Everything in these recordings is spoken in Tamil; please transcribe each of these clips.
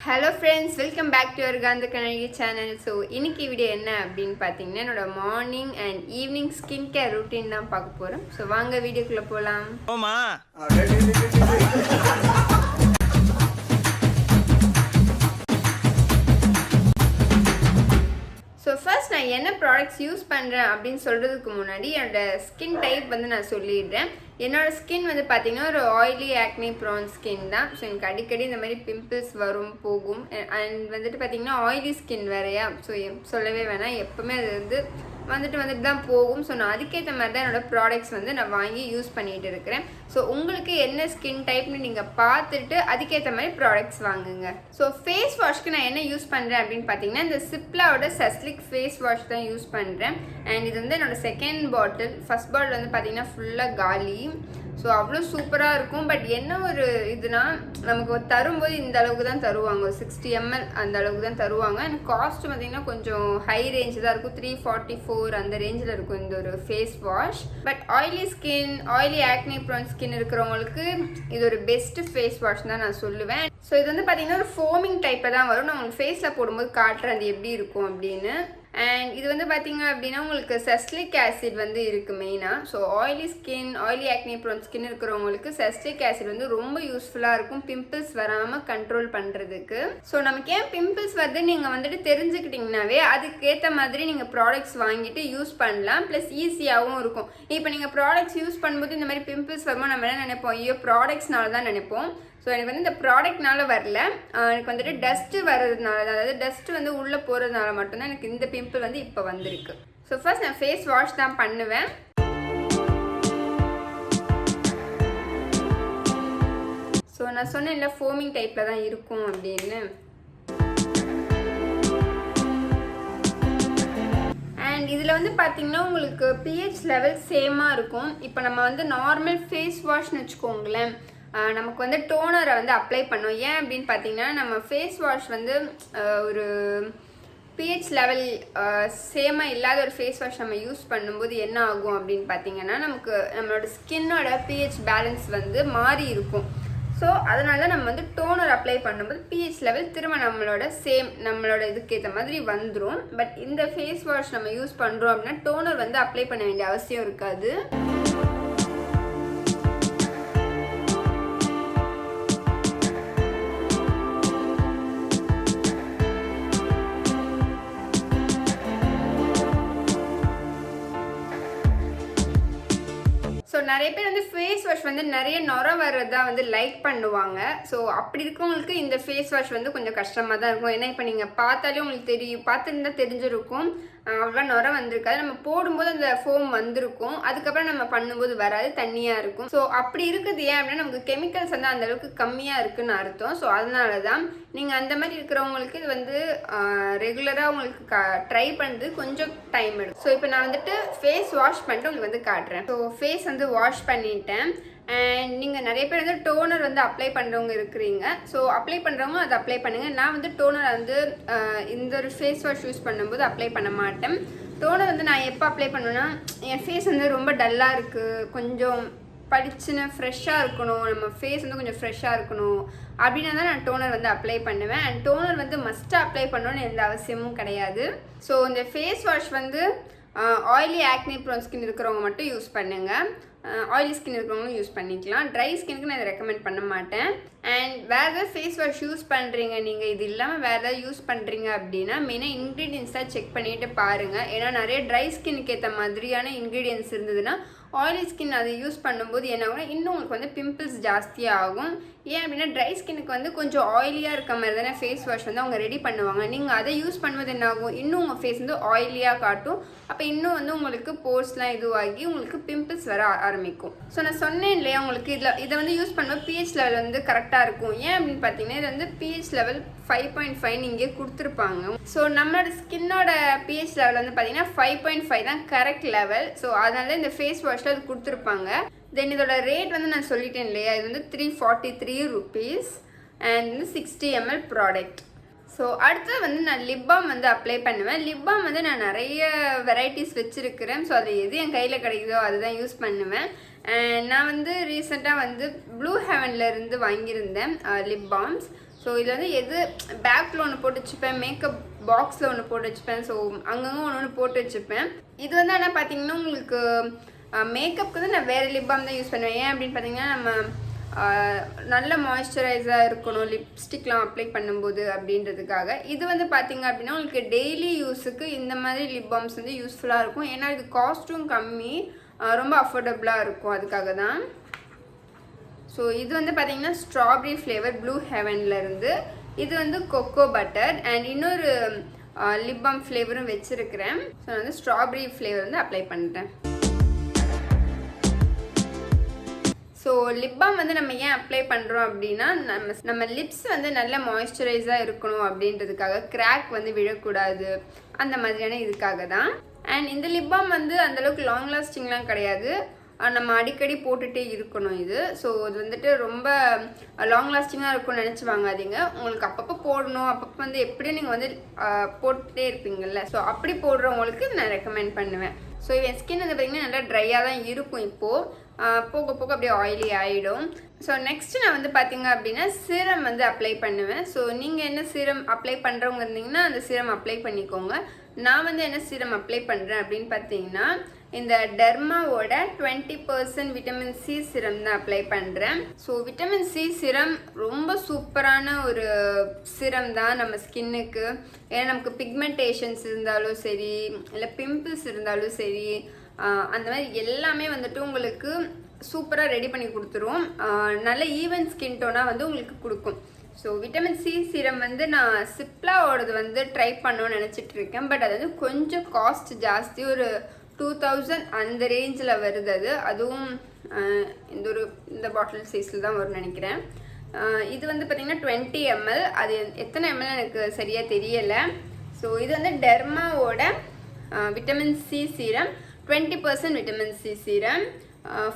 Hello friends, welcome back to your Gaandhakannazhagi channel. So இன்னைக்கு வீடியோ என்ன அப்படினு பாத்தீங்கன்னா என்னோட morning and evening skin care routine தான் பார்க்க போறோம். சோ வாங்க வீடியோக்குள்ள போலாம். போமா. ஸோ ஃபர்ஸ்ட் நான் என்ன ப்ராடக்ட்ஸ் யூஸ் பண்ணுறேன் அப்படின்னு சொல்கிறதுக்கு முன்னாடி என்னோடய ஸ்கின் டைப் வந்து நான் சொல்லிடுறேன். என்னோடய ஸ்கின் வந்து பார்த்திங்கன்னா ஒரு ஆயிலி ஆக்னி ப்ரான் ஸ்கின் தான். ஸோ எனக்கு அடிக்கடி இந்த மாதிரி பிம்பிள்ஸ் வரும் போகும். அண்ட் வந்துட்டு பார்த்திங்கன்னா ஆயிலி ஸ்கின் வேறையா, ஸோ சொல்லவே வேணாம், எப்போவுமே அது வந்துட்டு தான் போகும். ஸோ நான் அதுக்கேற்ற மாதிரி தான் என்னோடய ப்ராடக்ட்ஸ் வந்து நான் வாங்கி யூஸ் பண்ணிகிட்டு இருக்கிறேன். ஸோ உங்களுக்கு என்ன ஸ்கின் டைப்னு நீங்கள் பார்த்துட்டு அதுக்கேற்ற மாதிரி ப்ராடக்ட்ஸ் வாங்குங்க. ஸோ ஃபேஸ் வாஷ்க்கு நான் என்ன யூஸ் பண்ணுறேன் அப்படின்னு பார்த்தீங்கன்னா இந்த சிப்லாவோட சஸ்லிக் ஃபேஸ் வாஷ் தான் யூஸ் பண்ணுறேன். அண்ட் இது வந்து என்னோடய செகண்ட் பாட்டில். ஃபர்ஸ்ட் பாட்டில் வந்து பார்த்தீங்கன்னா ஃபுல்லாக காலி. ஸோ அவ்வளோ சூப்பராக இருக்கும். பட் என்ன ஒரு இதுனா நமக்கு தரும்போது இந்த அளவுக்கு தான் தருவாங்க, 60 ml அந்த அளவுக்கு தான் தருவாங்க. எனக்கு காஸ்ட் பார்த்திங்கன்னா கொஞ்சம் ஹை ரேஞ்சு தான் இருக்கும், 344 அந்த ரேஞ்சில் இருக்கும் இந்த ஒரு face wash. But oily skin, oily acne prone skin இருக்கிறவங்களுக்கு இது ஒரு பெஸ்ட் ஃபேஸ் வாஷ் தான் நான் சொல்லுவேன். ஸோ இது வந்து பார்த்திங்கன்னா ஒரு ஃபோமிங் டைப்பில் தான் வரும். நான் உங்களுக்கு ஃபேஸில் போடும்போது காட்டுறேன் அது எப்படி இருக்கும் அப்படின்னு. அண்ட் இது வந்து பார்த்திங்க அப்படின்னா உங்களுக்கு சஸ்லிக் ஆசிட் வந்து இருக்குது மெயினாக. So oily skin, oily acne prone skin இருக்கிறவங்களுக்கு சஸ்லிக் ஆசிட் வந்து ரொம்ப யூஸ்ஃபுல்லாக இருக்கும் பிம்பிள்ஸ் வராமல் கண்ட்ரோல் பண்ணுறதுக்கு. ஸோ நமக்கு ஏன் பிம்பிள்ஸ் வருது நீங்கள் வந்துட்டு தெரிஞ்சுக்கிட்டிங்கனாவே அதுக்கேற்ற மாதிரி நீங்கள் ப்ராடக்ட்ஸ் வாங்கிட்டு யூஸ் பண்ணலாம். ப்ளஸ் ஈஸியாகவும் இருக்கும். இப்போ நீங்கள் ப்ராடக்ட்ஸ் யூஸ் பண்ணும்போது இந்த மாதிரி பிம்பிள்ஸ் வரும்போது நம்ம என்ன நினைப்போம், ஐயோ ப்ராடக்ட்ஸ்னால தான் நினைப்போம். ஸோ எனக்கு வந்து இந்த ப்ராடக்ட்னால வரல, எனக்கு வந்துட்டு டஸ்ட்டு வர்றதுனால, அதாவது டஸ்ட்டு வந்து உள்ளே போகிறதுனால மட்டும்தான் எனக்கு இந்த பிம்பிள் வந்து இப்போ வந்திருக்கு. ஸோ ஃபர்ஸ்ட் நான் ஃபேஸ் வாஷ் தான் பண்ணுவேன். ஸோ நான் சொன்னேன்ல ஃபோமிங் டைப்பில் தான் இருக்கும் அப்படின்னு. அண்ட் இதில் வந்து பார்த்திங்கன்னா உங்களுக்கு பிஹெச் லெவல் சேமாக இருக்கும். இப்போ நம்ம வந்து நார்மல் ஃபேஸ் வாஷ்னு வச்சுக்கோங்களேன், நமக்கு வந்து டோனரை வந்து அப்ளை பண்ணோம். ஏன் அப்படின்னு பார்த்தீங்கன்னா நம்ம ஃபேஸ் வாஷ் வந்து ஒரு பிஹெச் லெவல் சேமாக இல்லாத ஒரு ஃபேஸ் வாஷ் நம்ம யூஸ் பண்ணும்போது என்ன ஆகும் அப்படின்னு பார்த்தீங்கன்னா நமக்கு நம்மளோட ஸ்கின்னோட பிஹெச் பேலன்ஸ் வந்து மாறி இருக்கும். ஸோ அதனால தான் நம்ம வந்து டோனர் அப்ளை பண்ணும்போது பிஹெச் லெவல் திரும்ப நம்மளோட இதுக்கு ஏற்ற மாதிரி வந்துடும். பட் இந்த ஃபேஸ் வாஷ் நம்ம யூஸ் பண்ணுறோம் அப்படின்னா டோனர் வந்து அப்ளை பண்ண வேண்டிய அவசியம் இருக்காது. ஸோ நிறைய பேர் வந்து ஃபேஸ் வாஷ் வந்து நிறைய நுர வர்றதா வந்து லைக் பண்ணுவாங்க. ஸோ அப்படி இருக்கவங்களுக்கு இந்த ஃபேஸ் வாஷ் வந்து கொஞ்சம் கஷ்டமாக தான் இருக்கும். ஏன்னா இப்போ நீங்கள் பார்த்தாலே உங்களுக்கு பார்த்துருந்தா தெரிஞ்சிருக்கும், அவ்வளோ நுர வந்திருக்காது. நம்ம போடும்போது அந்த ஃபோம் வந்திருக்கும், அதுக்கப்புறம் நம்ம பண்ணும்போது வராது, தண்ணியாக இருக்கும். ஸோ அப்படி இருக்குது ஏன் அப்படின்னா நமக்கு கெமிக்கல்ஸ் வந்து அந்த அளவுக்கு கம்மியாக இருக்குன்னு அர்த்தம். ஸோ அதனால தான் நீங்கள் அந்த மாதிரி இருக்கிறவங்களுக்கு இது வந்து ரெகுலராக உங்களுக்கு ட்ரை பண்ணுறது கொஞ்சம் டைம் எடுக்கும். ஸோ இப்போ நான் வந்துட்டு ஃபேஸ் வாஷ் பண்ணிட்டு உங்களுக்கு வந்து காட்டுறேன். ஸோ ஃபேஸ் வந்து வாஷ் பண்ணிட்டேன். அண்ட் நீங்கள் நிறைய பேர் வந்து டோனர் வந்து அப்ளை பண்ணுறவங்க இருக்கிறீங்க. ஸோ அப்ளை பண்ணுறவங்க அதை அப்ளை பண்ணுங்கள். நான் வந்து டோனர் வந்து இந்த ஒரு ஃபேஸ் வாஷ் யூஸ் பண்ணும்போது அப்ளை பண்ண மாட்டேன். டோனர் வந்து நான் எப்போ அப்ளை பண்ணுவேன்னா என் ஃபேஸ் வந்து ரொம்ப டல்லாக இருக்குது, கொஞ்சம் படிச்சுன்னு ஃப்ரெஷ்ஷாக இருக்கணும், நம்ம ஃபேஸ் வந்து கொஞ்சம் ஃப்ரெஷ்ஷாக இருக்கணும் அப்படின்னா தான் நான் டோனர் வந்து அப்ளை பண்ணுவேன். அண்ட் டோனர் வந்து மஸ்ட்டாக அப்ளை பண்ணணும்னு எந்த அவசியமும் கிடையாது. ஸோ இந்த ஃபேஸ் வாஷ் வந்து ஆயிலி ஆக்னி ப்ரோன் ஸ்கின் இருக்கிறவங்க மட்டும் யூஸ் பண்ணுங்கள். ஆயிலி ஸ்கின் இருக்கிறவங்களும் யூஸ் பண்ணிக்கலாம். ட்ரை ஸ்கின்னுக்கு நான் இதை ரெக்கமெண்ட் பண்ண மாட்டேன். அண்ட் வேறு ஏதாவது ஃபேஸ் வாஷ் யூஸ் பண்ணுறீங்க, நீங்கள் இது இல்லாமல் வேறு ஏதாவது யூஸ் பண்ணுறீங்க அப்படின்னா மெயினாக இன்க்ரீடியன்ஸாக செக் பண்ணிவிட்டு பாருங்கள். ஏன்னா நிறைய ட்ரை ஸ்கின்னுக்கு ஏற்ற மாதிரியான இன்க்ரீடியன்ஸ் இருந்ததுன்னா ஆயிலி ஸ்கின் அதை யூஸ் பண்ணும்போது என்ன ஆகும்னா இன்னும் உங்களுக்கு வந்து பிம்பிள்ஸ் ஜாஸ்தியாக ஆகும். ஏன் அப்படின்னா ட்ரை ஸ்கின்னுக்கு வந்து கொஞ்சம் ஆயிலியாக இருக்க மாதிரி தானே ஃபேஸ் வாஷ் வந்து அவங்க ரெடி பண்ணுவாங்க. நீங்கள் அதை யூஸ் பண்ணும்போது என்ன ஆகும், இன்னும் உங்கள் ஃபேஸ் வந்து ஆயிலியாக காட்டும். அப்போ இன்னும் வந்து உங்களுக்கு போர்ஸ்லாம் இதுவாகி உங்களுக்கு பிம்பிள்ஸ் வர ஆரம்பிக்கும். ஸோ நான் சொன்னேன் இல்லையா உங்களுக்கு இதை வந்து யூஸ் பண்ணும்போது பிஹெச் லெவல் வந்து கரெக்டாக இருக்கும். ஏன் அப்படின்னு பார்த்தீங்கன்னா இது வந்து பிஹெச் லெவல் 5.5 இங்கே கொடுத்துருப்பாங்க. ஸோ நம்மளோட ஸ்கின்னோட பிஹெச் லெவல் வந்து பார்த்தீங்கன்னா 5.5 தான் கரெக்ட் லெவல். ஸோ அதனால இந்த ஃபேஸ் வாஷில் அது கொடுத்துருப்பாங்க. தென் இதோட ரேட் வந்து நான் சொல்லிட்டேன் இல்லையா, இது வந்து 343 rupees அண்ட் வந்து 60 ml ப்ராடக்ட். ஸோ அடுத்தது வந்து நான் லிப் பாம் வந்து அப்ளை பண்ணுவேன். லிப் பாம் வந்து நான் நிறைய வெரைட்டிஸ் வச்சுருக்கிறேன். ஸோ அது எது என் கையில் கிடைக்குதோ அதுதான் யூஸ் பண்ணுவேன். நான் வந்து ரீசெண்டாக வந்து ப்ளூ ஹெவன்லேருந்து வாங்கியிருந்தேன் லிப் பாம்ஸ். ஸோ ஸோ இதில் வந்து எது பேக்கில் ஒன்று போட்டு வச்சுப்பேன், மேக்கப் பாக்ஸில் ஒன்று போட்டு வச்சுப்பேன். ஸோ அங்கங்கே ஒன்று போட்டு வச்சுப்பேன். இது வந்து ஆனால் பார்த்தீங்கன்னா உங்களுக்கு மேக்கப்புக்கு வந்து நான் வேறு லிப் பாம் தான் யூஸ் பண்ணுவேன். ஏன் அப்படின்னு பார்த்தீங்கன்னா நம்ம நல்ல மாய்ஸ்சரைஸாக இருக்கணும் லிப்ஸ்டிக்லாம் அப்ளை பண்ணும்போது அப்படின்றதுக்காக. இது வந்து பார்த்தீங்க அப்படின்னா உங்களுக்கு டெய்லி யூஸுக்கு இந்த மாதிரி லிப் பாம்ஸ் வந்து யூஸ்ஃபுல்லாக இருக்கும். ஏன்னா இது காஸ்ட்டும் கம்மி, ரொம்ப அஃபோர்டபுளாக இருக்கும், அதுக்காக தான். ஸோ இது வந்து பார்த்தீங்கன்னா ஸ்ட்ராபெரி ஃப்ளேவர் ப்ளூ ஹெவன்லேருந்து. இது வந்து கொக்கோ பட்டர் அண்ட் இன்னொரு லிப் பாம் ஃப்ளேவரும் வச்சுருக்கிறேன். ஸோ நான் வந்து ஸ்ட்ராபெரி ஃப்ளேவர் வந்து அப்ளை பண்ணிட்டேன். ஸோ லிப் பாம் வந்து நம்ம ஏன் அப்ளை பண்ணுறோம் அப்படின்னா நம்ம லிப்ஸ் வந்து நல்ல மாய்ஸ்சரைஸாக இருக்கணும் அப்படின்றதுக்காக, கிராக் வந்து விழக்கூடாது, அந்த மாதிரியான இதுக்காக தான். அண்ட் இந்த லிப் பாம் வந்து அந்தளவுக்கு லாங் லாஸ்டிங்லாம் கிடையாது, நம்ம அடிக்கடி போட்டுகிட்டே இருக்கணும் இது. ஸோ இது வந்துட்டு ரொம்ப லாங் லாஸ்டிங்காக இருக்கும்னு நினச்சி வாங்காதீங்க. உங்களுக்கு அப்பப்போ போடணும், அப்பப்போ வந்து எப்படியும் நீங்கள் வந்து போட்டுகிட்டே இருப்பீங்கள்ல, ஸோ அப்படி போடுறவங்களுக்கு நான் ரெக்கமெண்ட் பண்ணுவேன். ஸோ என் ஸ்கின் வந்து பார்த்திங்கன்னா நல்லா ட்ரையாக தான் இருக்கும். இப்போது போக போக அப்படியே ஆயிலி ஆகிடும். ஸோ நெக்ஸ்ட்டு நான் வந்து பார்த்திங்க அப்படின்னா சீரம் வந்து அப்ளை பண்ணுவேன். ஸோ நீங்கள் என்ன சீரம் அப்ளை பண்ணுறவங்க இருந்தீங்கன்னா அந்த சீரம் அப்ளை பண்ணிக்கோங்க. நான் வந்து என்ன சீரம் அப்ளை பண்ணுறேன் அப்படின்னு பார்த்தீங்கன்னா இந்த டெர்மாவோட 20% விட்டமின் சி சிரம் தான் அப்ளை பண்ணுறேன். ஸோ விட்டமின் சி சிரம் ரொம்ப சூப்பரான ஒரு சிரம் தான் நம்ம ஸ்கின்னுக்கு. ஏன்னா நமக்கு பிக்மெண்டேஷன்ஸ் இருந்தாலும் சரி, இல்லை பிம்பிள்ஸ் இருந்தாலும் சரி, அந்த மாதிரி எல்லாமே வந்துட்டு உங்களுக்கு சூப்பராக ரெடி பண்ணி கொடுத்துரும். நல்ல ஈவன் ஸ்கின் டோனாக வந்து உங்களுக்கு கொடுக்கும். ஸோ விட்டமின் சி சீரம் வந்து நான் சிப்லாவோடது வந்து ட்ரை பண்ணணும்னு நினச்சிட்டு இருக்கேன். பட் அது வந்து கொஞ்சம் காஸ்ட் ஜாஸ்தி, ஒரு 2000 அந்த ரேஞ்சில் வருது அது. அதுவும் இந்த பாட்டில் சைஸில் தான் வரும்னு நினைக்கிறேன். இது வந்து பார்த்திங்கன்னா 20 ml. அது எத்தனை ml எனக்கு சரியாக தெரியலை. ஸோ இது வந்து டெர்மாவோட vitamin C serum, 20% vitamin C serum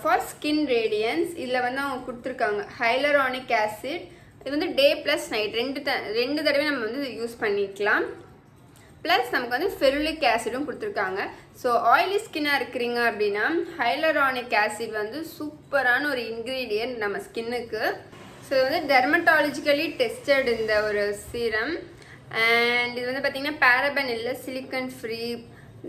for skin radiance. இதில் வந்து அவங்க கொடுத்துருக்காங்க ஹைலரானிக் ஆசிட். இது வந்து டே ப்ளஸ் நைட் ரெண்டு தடவை நம்ம வந்து யூஸ் பண்ணிக்கலாம். ப்ளஸ் நமக்கு வந்து ஃபெருலிக் ஆசிடும் கொடுத்துருக்காங்க. ஸோ ஆயிலி ஸ்கின்னாக இருக்கிறீங்க அப்படின்னா ஹைலரானிக் ஆசிட் வந்து சூப்பரான ஒரு இன்க்ரீடியன்ட் நம்ம ஸ்கின்னுக்கு. ஸோ இது வந்து டெர்மட்டாலஜிக்கலி டெஸ்டட் இந்த ஒரு சீரம். அண்ட் இது வந்து பார்த்திங்கன்னா பேரபன் இல்லை, சிலிக்கன் ஃப்ரீ,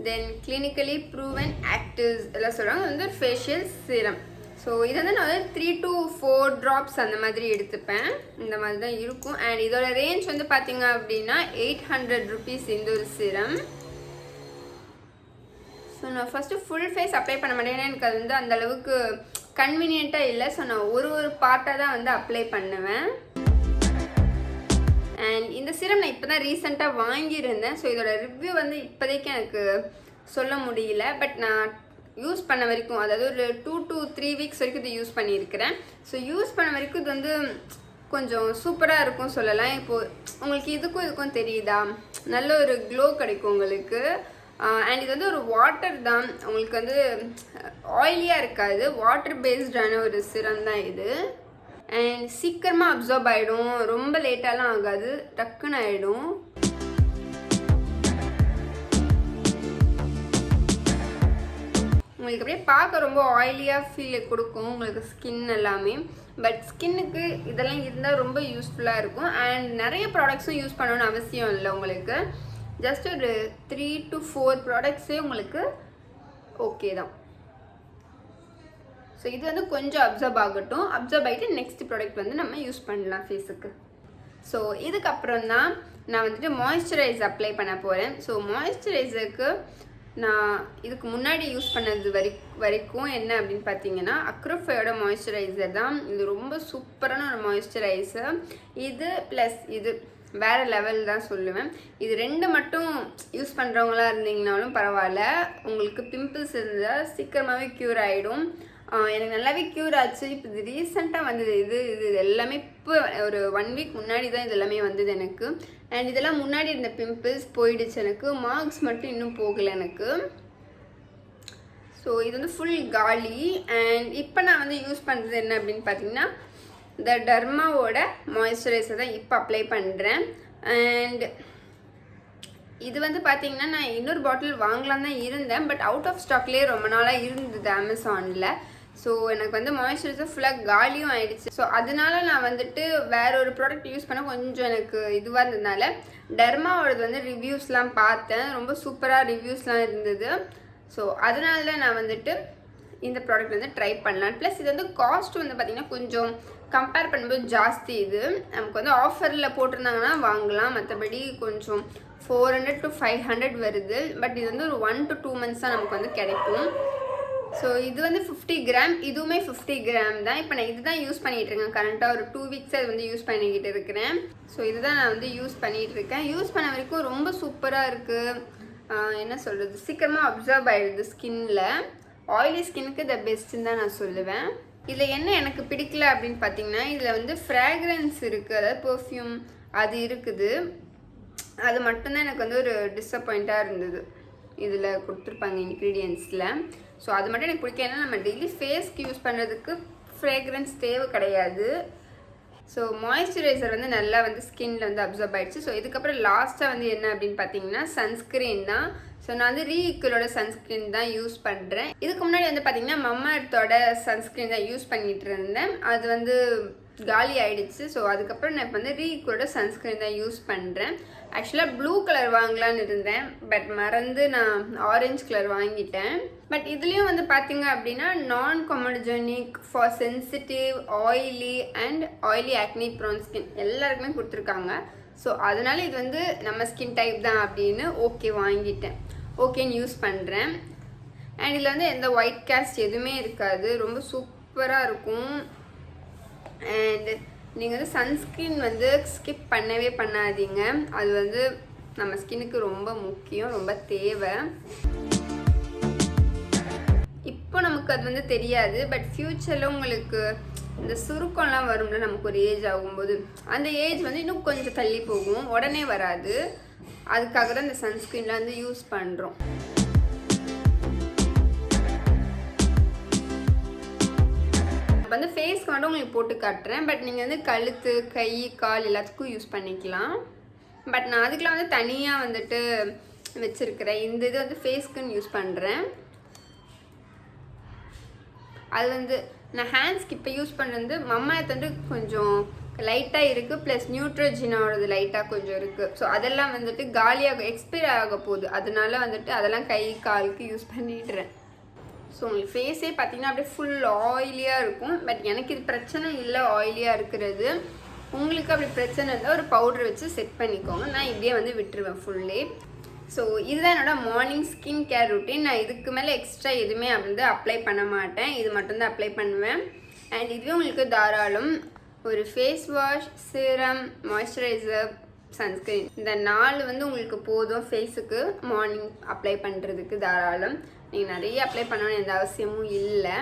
தென் கிளினிக்கலி ப்ரூவன் ஆக்டிவ்ஸ் எல்லாம் சொல்கிறாங்க. இது வந்து ஒரு ஃபேஷியல் சீரம். ஸோ இது வந்து நான் வந்து 3 to 4 drops அந்த மாதிரி எடுத்துப்பேன். இந்த மாதிரி தான் இருக்கும். அண்ட் இதோட ரேஞ்ச் வந்து பார்த்தீங்க அப்படின்னா 800 rupees இந்த ஒரு சீரம். ஸோ நான் ஃபஸ்ட்டு ஃபுல் ஃபேஸ் அப்ளை பண்ண மாட்டேன், ஏன்னா எனக்கு அது வந்து அந்தளவுக்கு கன்வீனியண்ட்டாக இல்லை. ஸோ நான் ஒரு பார்ட்டாக தான் வந்து அப்ளை பண்ணுவேன். அண்ட் இந்த சீரம் நான் இப்போ தான் ரீசெண்டாக வாங்கியிருந்தேன். ஸோ இதோட ரிவ்யூ வந்து இப்போதைக்கு எனக்கு சொல்ல முடியல. பட் நான் யூஸ் பண்ண வரைக்கும், அதாவது ஒரு 2 to 3 weeks வரைக்கும் இது யூஸ் பண்ணியிருக்கிறேன். ஸோ யூஸ் பண்ண வரைக்கும் இது வந்து கொஞ்சம் சூப்பராக இருக்கும் சொல்லலாம். இப்போது உங்களுக்கு இதுக்கும் தெரியுதா, நல்ல ஒரு க்ளோ கிடைக்கும் உங்களுக்கு. அண்ட் இது வந்து ஒரு வாட்டர் தான், உங்களுக்கு வந்து ஆயிலியாக இருக்காது, வாட்டர் பேஸ்டான ஒரு சிரம் தான் இது. அண்ட் சீக்கிரமாக அப்சார்ப் ஆகிடும், ரொம்ப லேட்டாலாம் ஆகாது, டக்குன்னு ஆகிடும். உங்களுக்கு அப்படியே பார்க்க ரொம்ப ஆயிலியாக ஃபீல் கொடுக்கும் உங்களுக்கு ஸ்கின் எல்லாமே. பட் ஸ்கின்னுக்கு இதெல்லாம் இருந்தால் ரொம்ப யூஸ்ஃபுல்லாக இருக்கும். அண்ட் நிறைய ப்ராடக்ட்ஸும் யூஸ் பண்ணணும்னு அவசியம் இல்லை உங்களுக்கு. ஜஸ்ட் ஒரு 3 to 4 ப்ராடக்ட்ஸே உங்களுக்கு ஓகே தான். ஸோ இது வந்து கொஞ்சம் அப்சர்வ் ஆகட்டும். அப்சர்வ் ஆகிட்டு நெக்ஸ்ட் ப்ராடக்ட் வந்து நம்ம யூஸ் பண்ணலாம் ஃபேஸுக்கு. ஸோ இதுக்கப்புறம் தான் நான் வந்துட்டு மாய்ஸ்சரைஸ் அப்ளை பண்ண போகிறேன். ஸோ மாய்ஸ்சரைசருக்கு நான் இதுக்கு முன்னாடி யூஸ் பண்ணது வரைக்கும் என்ன அப்படின்னு பார்த்தீங்கன்னா அக்ரோஃபையோட மாய்ஸ்சரைசர் தான். இது ரொம்ப சூப்பரான ஒரு மாய்ஸ்சரைசர். இது ப்ளஸ் இது வேறு லெவல் தான் சொல்லுவேன். இது ரெண்டு மட்டும் யூஸ் பண்ணுறவங்களா இருந்தீங்கனாலும் பரவாயில்ல, உங்களுக்கு பிம்பிள்ஸ் இருந்தால் சீக்கிரமாகவே க்யூர் ஆகிடும். எனக்கு நல்லாவே க்யூர் ஆச்சு. இப்போ இது ரீசெண்டாக வந்தது. இது எல்லாமே இப்போ ஒரு 1 week முன்னாடி தான் இது எல்லாமே வந்தது எனக்கு. அண்ட் இதெல்லாம் முன்னாடி இருந்த பிம்பிள்ஸ் போயிடுச்சு எனக்கு, மார்க்ஸ் மட்டும் இன்னும் போகலை எனக்கு. ஸோ இது வந்து ஃபுல் காலி. அண்ட் இப்போ நான் வந்து யூஸ் பண்ணுறது என்ன அப்படின்னு பார்த்தீங்கன்னா இந்த டெர்மாவோட மாய்ஸ்சரைசர் தான் இப்போ அப்ளை பண்ணுறேன். அண்ட் இது வந்து பார்த்தீங்கன்னா நான் இன்னொரு பாட்டில் வாங்கலாம் தான் இருந்தேன். பட் அவுட் ஆஃப் ஸ்டாக்லேயே ரொம்ப நாளாக இருந்தது அமேசானில். ஸோ எனக்கு வந்து மாய்ஸ்சரைசர் ஃபுல்லாக காலியும் ஆயிடுச்சு. ஸோ அதனால நான் வந்துட்டு வேற ஒரு ப்ராடக்ட் யூஸ் பண்ண கொஞ்சம் எனக்கு இதுவாக இருந்ததுனால டெர்மாவோடது வந்து ரிவ்யூஸ்லாம் பார்த்தேன். ரொம்ப சூப்பராக ரிவ்யூஸ்லாம் இருந்தது. ஸோ அதனால தான் நான் வந்துட்டு இந்த ப்ராடக்ட் வந்து ட்ரை பண்ணலாம். ப்ளஸ் இது வந்து காஸ்ட் வந்து பார்த்திங்கன்னா கொஞ்சம் கம்பேர் பண்ணும்போது ஜாஸ்தி. இது நமக்கு வந்து ஆஃபரில் போட்டிருந்தாங்கன்னா வாங்கலாம், மற்றபடி கொஞ்சம் 400 to 500 வருது. பட் இது வந்து ஒரு 1 to 2 months தான் நமக்கு வந்து கிடைக்கும். ஸோ இது வந்து 50 கிராம், இதுவுமே 50 கிராம் தான். இப்போ நான் இதுதான் யூஸ் பண்ணிகிட்டு இருக்கேன் கரண்ட்டாக. ஒரு 2 weeks அது வந்து யூஸ் பண்ணிக்கிட்டு இருக்கிறேன். ஸோ இதுதான் நான் வந்து யூஸ் பண்ணிகிட்டு இருக்கேன். யூஸ் பண்ண வரைக்கும் ரொம்ப சூப்பராக இருக்குது. என்ன சொல்கிறது, சீக்கிரமாக அப்சர்வ் ஆகிடுது ஸ்கின்னில். ஆயிலி ஸ்கின்னுக்கு த பெஸ்ட்டுன்னு தான் நான் சொல்லுவேன். இதில் என்ன எனக்கு பிடிக்கல அப்படின்னு பார்த்தீங்கன்னா, இதில் வந்து ஃப்ராக்ரன்ஸ் இருக்குது, அதாவது பெர்ஃப்யூம் அது இருக்குது. அது மட்டும்தான் எனக்கு வந்து ஒரு டிஸப்பாயிண்ட்டாக இருந்தது இதில் கொடுத்துருப்பாங்க இன்க்ரீடியன்ஸில். ஸோ அது மட்டும் எனக்கு பிடிக்கும். ஏன்னா நம்ம டெய்லி ஃபேஸ்க்கு யூஸ் பண்ணுறதுக்கு ஃப்ரேக்ரன்ஸ் தேவை கிடையாது. ஸோ மாய்ஸ்சரைசர் வந்து நல்லா வந்து ஸ்கின்னில் வந்து அப்சர்வ் ஆகிடுச்சு. ஸோ இதுக்கப்புறம் லாஸ்ட்டாக வந்து என்ன அப்படின்னு பார்த்தீங்கன்னா சன்ஸ்க்ரீன் தான். ஸோ நான் வந்து ரீஇக்குவலோட சன்ஸ்க்ரீன் தான் யூஸ் பண்ணுறேன். இதுக்கு முன்னாடி வந்து பார்த்தீங்கன்னா மம்மா எர்த்தோட சன்ஸ்க்ரீன் தான் யூஸ் பண்ணிகிட்டு இருந்தேன். அது வந்து காலி ஆகிடுச்சு. ஸோ அதுக்கப்புறம் நான் இப்போ வந்து ரீஇக்குவலோட சன்ஸ்க்ரீன் தான் யூஸ் பண்ணுறேன். ஆக்சுவலாக ப்ளூ கலர் வாங்கலான்னு இருந்தேன், பட் மறந்து நான் ஆரஞ்சு கலர் வாங்கிட்டேன். பட் இதுலேயும் வந்து பார்த்தீங்க அப்படின்னா non comedogenic for sensitive, oily and oily acne prone skin எல்லாருக்குமே கொடுத்துருக்காங்க. ஸோ அதனால இது வந்து நம்ம ஸ்கின் டைப் தான் அப்படின்னு ஓகே வாங்கிட்டேன். ஓகேன்னு யூஸ் பண்ணுறேன். அண்ட் இதில் வந்து எந்த ஒயிட் காஸ்ட் எதுவுமே இருக்காது, ரொம்ப சூப்பராக இருக்கும். அண்ட் நீங்கள் வந்து சன்ஸ்க்ரீன் வந்து ஸ்கிப் பண்ணவே பண்ணாதீங்க. அது வந்து நம்ம ஸ்கின்னுக்கு ரொம்ப முக்கியம், ரொம்ப தேவை. இப்போ நமக்கு அது வந்து தெரியாது, பட் ஃப்யூச்சரில் உங்களுக்கு இந்த சுருக்கம்லாம் வரும்ல நமக்கு ஒரு ஏஜ் ஆகும்போது, அந்த ஏஜ் வந்து இன்னும் கொஞ்சம் தள்ளி போகும், உடனே வராது. அதுக்காக தான் இந்த சன்ஸ்க்ரீன்லாம் வந்து யூஸ் பண்ணுறோம். வந்து ஃபேஸ்க்கு மட்டும் உங்களுக்கு போட்டு காட்டுறேன். பட் நீங்கள் வந்து கழுத்து, கை, கால் எல்லாத்துக்கும் யூஸ் பண்ணிக்கலாம். பட் நான் அதுக்கெலாம் வந்து தனியாக வந்துட்டு வச்சுருக்கிறேன். இந்த இது வந்து ஃபேஸ்க்குன்னு யூஸ் பண்ணுறேன். அது வந்து நான் ஹேண்ட்ஸ்க்கு இப்போ யூஸ் பண்ணுறது மம்மா வந்து கொஞ்சம் லைட்டாக இருக்குது, ப்ளஸ் நியூட்ரோஜினாவோடது லைட்டாக கொஞ்சம் இருக்குது. ஸோ அதெல்லாம் வந்துட்டு காலியாக எக்ஸ்பைர் ஆக போகுது. அதனால வந்துட்டு அதெல்லாம் கை காலுக்கு யூஸ் பண்ணிடுறேன். ஸோ உங்களுக்கு ஃபேஸே பார்த்தீங்கன்னா அப்படியே ஃபுல் ஆயிலியாக இருக்கும். பட் எனக்கு இது பிரச்சனை இல்லை ஆயிலியாக இருக்கிறது. உங்களுக்கு அப்படி பிரச்சனை இருந்தால் ஒரு பவுடர் வச்சு செட் பண்ணிக்கோங்க. நான் இப்படியே வந்து விட்டுருவேன் ஃபுல்லே. ஸோ இதுதான் என்னோட மார்னிங் ஸ்கின் கேர் ரொட்டீன். நான் இதுக்கு மேலே எக்ஸ்ட்ரா எதுவுமே வந்து அப்ளை பண்ண மாட்டேன், இது மட்டும்தான் அப்ளை பண்ணுவேன். அண்ட் இதுவே உங்களுக்கு தாராளம் ஒரு face wash, serum, moisturiser, sunscreen இந்த 4 வந்து உங்களுக்கு போதும் ஃபேஸுக்கு மார்னிங் அப்ளை பண்ணுறதுக்கு. தாராளம் நீங்கள் நிறைய அப்ளை பண்ணணும்னு எந்த அவசியமும் இல்லை.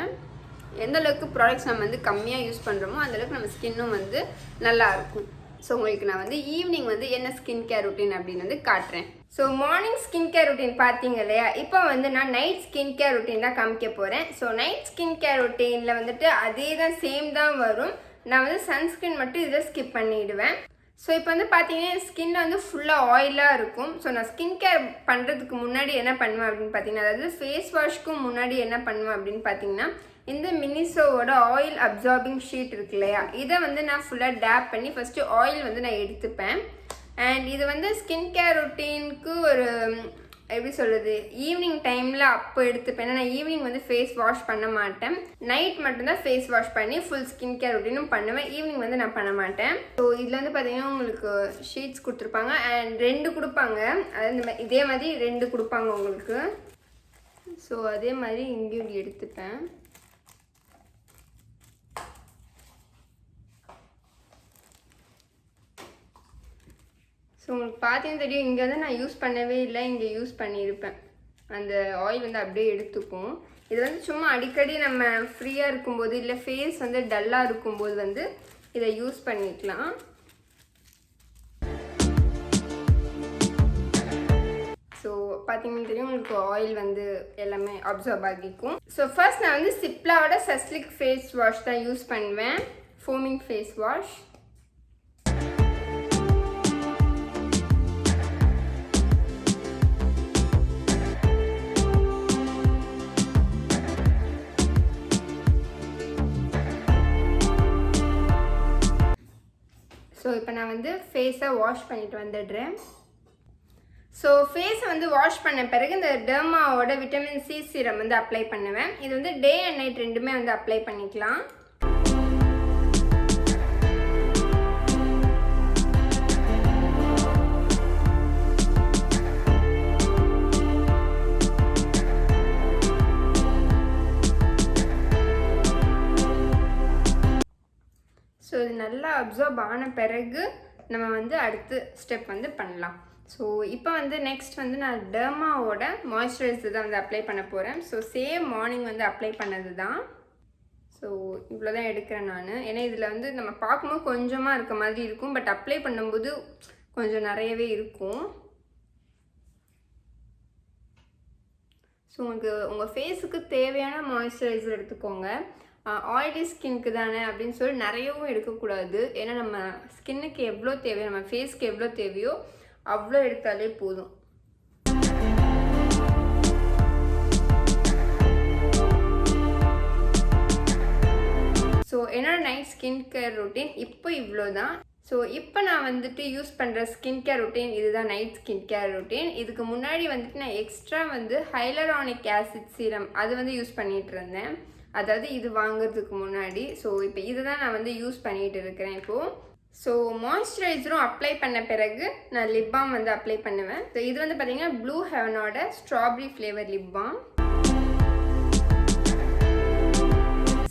எந்த அளவுக்கு ப்ராடக்ட்ஸ் நம்ம வந்து கம்மியாக யூஸ் பண்ணுறோமோ அந்தளவுக்கு நம்ம ஸ்கின்னும் வந்து நல்லாயிருக்கும். ஸோ உங்களுக்கு நான் வந்து ஈவினிங் வந்து என்ன ஸ்கின் கேர் ரொட்டீன் அப்படின்னு வந்து காட்டுறேன். So morning skin care routine பார்த்தீங்க இல்லையா, இப்போ வந்து நான் நைட் ஸ்கின் கேர் ரொட்டீன் தான் காமிக்க போகிறேன். ஸோ நைட் ஸ்கின் கேர் ரொட்டீனில் வந்துட்டு அதே தான், சேம் தான் வரும். நான் வந்து சன்ஸ்க்ரீன் மட்டும் இதில் ஸ்கிப் பண்ணிவிடுவேன். ஸோ இப்போ வந்து பார்த்தீங்கன்னா ஸ்கின் வந்து ஃபுல்லாக ஆயிலாக இருக்கும். ஸோ நான் ஸ்கின் கேர் பண்ணுறதுக்கு முன்னாடி என்ன பண்ணுவேன் அப்படின்னு பார்த்தீங்கன்னா, அதாவது ஃபேஸ் வாஷ்க்கும் முன்னாடி என்ன பண்ணுவேன் அப்படின்னு பார்த்தீங்கன்னா, இந்த மினிசோவோட ஆயில் அப்சார்பிங் ஷீட் இருக்கு இல்லையா, இதை வந்து நான் ஃபுல்லாக டேப் பண்ணி ஃபஸ்ட்டு ஆயில் வந்து நான் எடுத்துப்பேன். அண்ட் இது வந்து ஸ்கின் கேர் ரொட்டீனுக்கு ஒரு எப்படி சொல்கிறது, ஈவினிங் டைமில் அப்போ எடுத்துப்பேன். ஏன்னா நான் ஈவினிங் வந்து ஃபேஸ் வாஷ் பண்ண மாட்டேன், நைட் மட்டும்தான் ஃபேஸ் வாஷ் பண்ணி ஃபுல் ஸ்கின் கேர் ரொட்டீனும் பண்ணுவேன். ஈவினிங் வந்து நான் பண்ண மாட்டேன். ஸோ இதில் வந்து பார்த்தீங்கன்னா உங்களுக்கு ஷீட்ஸ் கொடுத்துருப்பாங்க அண்ட் 2 கொடுப்பாங்க. அதாவது இந்த மாதிரி இதே மாதிரி 2 கொடுப்பாங்க உங்களுக்கு. ஸோ அதே மாதிரி இங்கேயும் எடுத்துப்பேன். ஸோ உங்களுக்கு பார்த்தீங்கன்னா தெரியும், இங்கே வந்து நான் யூஸ் பண்ணவே இல்லை, இங்கே யூஸ் பண்ணியிருப்பேன். அந்த ஆயில் வந்து அப்படியே எடுத்துக்கும். இது வந்து சும்மா அடிக்கடி நம்ம ஃப்ரீயாக இருக்கும்போது இல்லை ஃபேஸ் வந்து டல்லாக இருக்கும்போது வந்து இதை யூஸ் பண்ணிக்கலாம். ஸோ பார்த்தீங்கன்னா தெரியும் உங்களுக்கு ஆயில் வந்து எல்லாமே அப்சர்வ் ஆகிக்கும். ஸோ ஃபர்ஸ்ட் நான் வந்து சிப்லாவோட சஸ்லிக் ஃபேஸ் வாஷ் தான் யூஸ் பண்ணுவேன், ஃபோமிங் ஃபேஸ் வாஷ். நான் வந்து ஃபேஸை வாஷ் பண்ணிட்டு வந்துடுறேன். ஸோ ஃபேஸை வந்து வாஷ் பண்ண பிறகு இந்த டெர்மாவோட விட்டமின் சி சீரம் வந்து அப்ளை பண்ணுவேன். இது வந்து டே அண்ட் நைட் ரெண்டுமே வந்து அப்ளை பண்ணிக்கலாம். ஸோ இது நல்லா அப்சர்வ் ஆன பிறகு நம்ம வந்து அடுத்த ஸ்டெப் வந்து பண்ணலாம். ஸோ இப்போ வந்து நெக்ஸ்ட் வந்து நான் டெர்மாவோட மாய்ஸ்சரைசர் தான் வந்து அப்ளை பண்ண போகிறேன். ஸோ சேம் மார்னிங் வந்து அப்ளை பண்ணது தான். ஸோ இவ்வளோ தான் எடுக்கிறேன் நான். ஏன்னா இதில் வந்து நம்ம பார்க்கும்போது கொஞ்சமாக இருக்க மாதிரி இருக்கும், பட் அப்ளை பண்ணும்போது கொஞ்சம் நிறையவே இருக்கும். ஸோ உங்களுக்கு உங்கள் ஃபேஸுக்கு தேவையான மாய்ஸ்சரைசர் எடுத்துக்கோங்க. ஆயிலி ஸ்கின்க்கு தானே அப்படின்னு சொல்லி நிறையவும் எடுக்கக்கூடாது. ஏன்னா நம்ம ஸ்கின்னுக்கு எவ்வளோ தேவையோ, நம்ம ஃபேஸ்க்கு எவ்வளோ தேவையோ அவ்வளோ எடுத்தாலே போதும். ஸோ என்னோட நைட் ஸ்கின் கேர் ரொட்டீன் இப்போ இவ்வளோ தான். ஸோ இப்போ நான் வந்துட்டு யூஸ் பண்ணுற ஸ்கின் கேர் ரொட்டீன் இதுதான் நைட் ஸ்கின் கேர் ரொட்டீன். இதுக்கு முன்னாடி வந்துட்டு நான் எக்ஸ்ட்ரா வந்து ஹைலரானிக் ஆசிட் சீரம் அது வந்து யூஸ் பண்ணிகிட்டு இருந்தேன், அதாவது இது வாங்குறதுக்கு முன்னாடி. ஸோ இப்போ இதுதான் நான் வந்து யூஸ் பண்ணிகிட்டு இருக்கிறேன் இப்போது. ஸோ மாய்ஸ்சரைசரும் அப்ளை பண்ண பிறகு நான் லிப் பாம் வந்து அப்ளை பண்ணுவேன். ஸோ இது வந்து பார்த்தீங்கன்னா ப்ளூ ஹெவனோட strawberry flavour lip balm.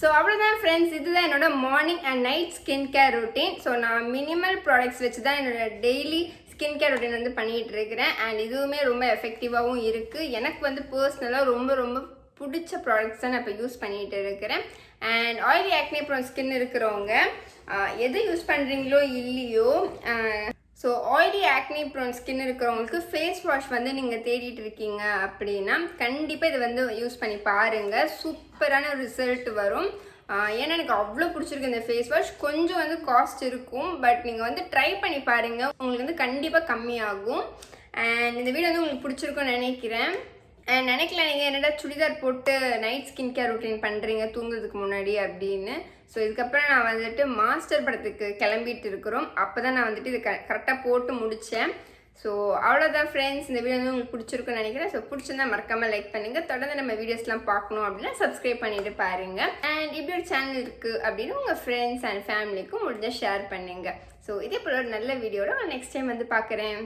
So அவ்வளோதான் ஃப்ரெண்ட்ஸ், இதுதான் என்னோட morning and night skin care routine. So நான் மினிமல் ப்ராடக்ட்ஸ் வச்சு தான் என்னோட டெய்லி ஸ்கின் கேர் ரொட்டீன் வந்து பண்ணிகிட்டு இருக்கிறேன். அண்ட் இதுவுமே ரொம்ப எஃபெக்டிவாகவும் இருக்குது. எனக்கு வந்து பர்சனலாக ரொம்ப ரொம்ப பிடிச்ச ப்ராடக்ட்ஸ் தான் நான் இப்போ யூஸ் பண்ணிகிட்டு இருக்கிறேன். And oily acne prone skin இருக்கிறவங்க எது யூஸ் பண்ணுறீங்களோ இல்லையோ, so oily acne prone skin இருக்கிறவங்களுக்கு ஃபேஸ் வாஷ் வந்து நீங்கள் தேடிட்டு இருக்கீங்க அப்படின்னா கண்டிப்பாக இதை வந்து யூஸ் பண்ணி பாருங்கள். சூப்பரான ரிசல்ட் வரும். ஏன்னா எனக்கு அவ்வளோ பிடிச்சிருக்கு இந்த ஃபேஸ் வாஷ். கொஞ்சம் வந்து காஸ்ட் இருக்கும், பட் நீங்கள் வந்து ட்ரை பண்ணி பாருங்கள், உங்களுக்கு வந்து கண்டிப்பாக கம்மியாகும். அண்ட் இந்த வீடியோ வந்து உங்களுக்கு பிடிச்சிருக்குன்னு நினைக்கிறேன். நினைக்கல நீங்கள் என்னடா சுடிதார் போட்டு நைட் ஸ்கின் கேர் ரொட்டீன் பண்ணுறீங்க தூங்குறதுக்கு முன்னாடி அப்படின்னு. ஸோ இதுக்கப்புறம் நான் வந்துட்டு மாஸ்டர் படத்துக்கு கிளம்பிட்டு இருக்கிறோம். அப்போ தான் நான் வந்துட்டு இது கரெக்டாக போட்டு முடித்தேன். ஸோ அவ்வளோதான் ஃப்ரெண்ட்ஸ், இந்த வீடியோ வந்து உங்களுக்கு பிடிச்சிருக்குன்னு நினைக்கிறேன். ஸோ பிடிச்சிருந்தா மறக்காமல் லைக் பண்ணுங்கள். தொடர்ந்து நம்ம வீடியோஸ்லாம் பார்க்கணும் அப்படின்னா சப்ஸ்கிரைப் பண்ணிட்டு பாருங்கள். அண்ட் இப்படி ஒரு சேனல் இருக்குது அப்படின்னு உங்கள் ஃப்ரெண்ட்ஸ் அண்ட் ஃபேமிலிக்கும் முடிஞ்சால் ஷேர் பண்ணுங்கள். ஸோ இதே போல் ஒரு நல்ல வீடியோட நான் நெக்ஸ்ட் டைம் வந்து பார்க்குறேன்.